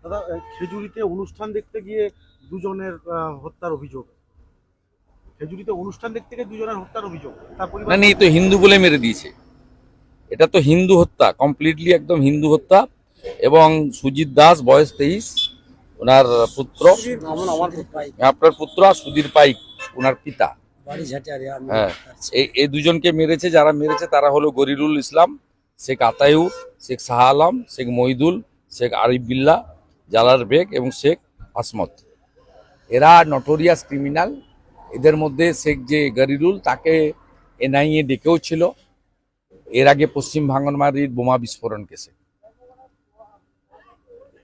দাদা, খেজুরিতে অনুষ্ঠান দেখতে গিয়ে দুজনের হত্যার অভিযোগ। খেজুরিতে অনুষ্ঠান দেখতে গিয়ে দুজনের হত্যার অভিযোগ। তার না পরিবার না, এই তো হিন্দু বলে মেরে দিয়েছে। এটা তো হিন্দু হত্যা, কমপ্লিটলি একদম হিন্দু হত্যা। এবং সুজিত দাস বয়স 23, ওনার পুত্র, আপনার পুত্র আর সুধীর পাইক ওনার পিতা। হ্যাঁ, এই দুজনকে মেরেছে। যারা মেরেছে তারা হলো গরিরুল ইসলাম, শেখ আতায়ুর, শেখ শাহ আলম, শেখ মহিদুল, শেখ আরিফ বিল্লাহ, জালাল বেগ এবং শেখ আসমত। এরা নটোরিয়াস ক্রিমিনাল। এদের মধ্যে শেখ যে গরিরুল, তাকে এনআইএ ডেকেও ছিল এর আগে পশ্চিম ভাঙনমারির বোমা বিস্ফোরণ কেসে।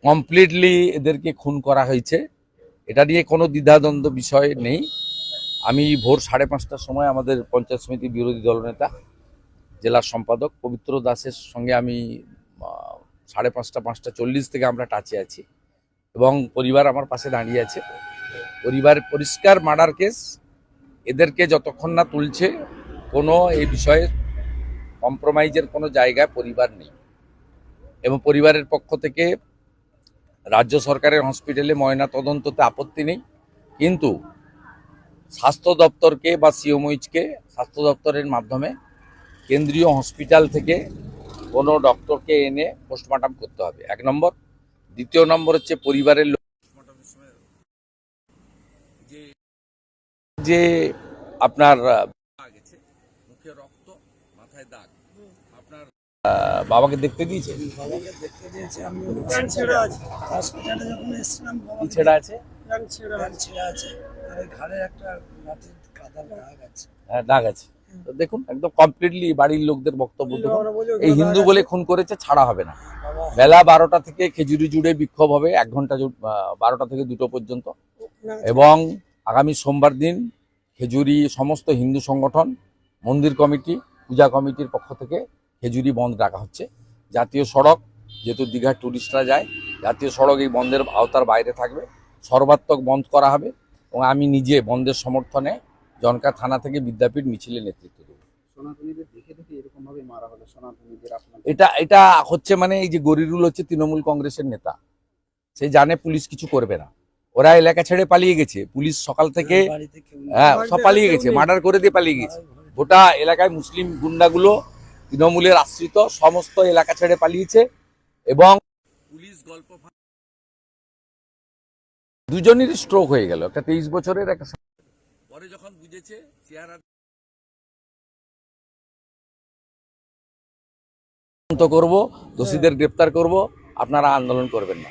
কমপ্লিটলি এদেরকে খুন করা হয়েছে, এটা নিয়ে কোনো দ্বিধাদ্বন্দ্ব বিষয় নেই। আমি ভোর 5:30টার সময় আমাদের পঞ্চায়েত সমিতি বিরোধী দলনেতা জেলার সম্পাদক পবিত্র দাসের সঙ্গে আমি 5:30-5:40 থেকে আমরা টাচে আছি এবং পরিবার আমার পাশে দাঁড়িয়ে আছে। পরিবার পরিষ্কার মার্ডার কেস, এদেরকে যতক্ষণ না তুলছে কোনো এই বিষয়ে কম্প্রোমাইজের কোনো জায়গায় পরিবার নেই। এবং পরিবারের পক্ষ থেকে রাজ্য সরকারের হসপিটালে ময়না তদন্ততে আপত্তি নেই, কিন্তু স্বাস্থ্য দপ্তরকে বা সিওমইচকে স্বাস্থ্য দপ্তরের মাধ্যমে কেন্দ্রীয় হসপিটাল থেকে কোনো ডক্টরকে এনে পোস্টমর্টম করতে হবে, 1 নম্বর। দ্বিতীয় নম্বর হচ্ছে পরিবারের লোক যে আপনার মুখে রক্ত, মাথায় দাগ, আপনার বাবাকে দেখতে দিয়েছে? আমি প্যান্ট ছেঁড়া আছে, হসপিটালে যখন এসেছিলাম কি ছেঁড়া আছে? প্যান্ট ছেঁড়া আছে, আর এই ঘাড়ে একটা লাঠির কাদার দাগ আছে। হ্যাঁ, দাগ আছে। তো দেখুন, একদম কমপ্লিটলি বাড়ির লোকদের বক্তব্য দেখুন, এই হিন্দু বলে খুন করেছে, ছাড়া হবে না। বেলা 12টা থেকে খেজুরি জুড়ে বিক্ষোভ হবে 1 ঘন্টা, 12টা থেকে 2টো পর্যন্ত। এবং আগামী সোমবার দিন খেজুরি সমস্ত হিন্দু সংগঠন, মন্দির কমিটি, পূজা কমিটির পক্ষ থেকে খেজুরি বন্ধ রাখা হচ্ছে। জাতীয় সড়ক, যেহেতু দীঘার টুরিস্টরা যায়, জাতীয় সড়ক এই বন্ধের আওতার বাইরে থাকবে, সর্বাত্মক বন্ধ করা হবে। এবং আমি নিজে বন্ধের সমর্থনে জনকা থানা থেকে বিদ্যাপীঠ মিছিলে নেতৃত্ব দেব। এটা হচ্ছে মানে এই যে গরিরুল হচ্ছে তৃণমূল কংগ্রেসের নেতা, সে জানে পুলিশ কিছু করবে না। ওরা এলাকা ছেড়ে পালিয়ে গেছে, পুলিশ সকাল থেকে সব পালিয়ে গেছে, মার্ডার করে দিয়ে পালিয়ে গেছে। গোটা এলাকায় মুসলিম গুন্ডাগুলো তৃণমূলের আশ্রিত সমস্ত এলাকা ছেড়ে পালিয়েছে। এবং পুলিশ গল্প, দুজনেরই স্ট্রোক হয়ে গেল, একটা 23 বছরের, একটা পরে যখন বুঝেছে চেহারা করব, দোষীদের গ্রেপ্তার করব, আপনারা আন্দোলন করবেন না।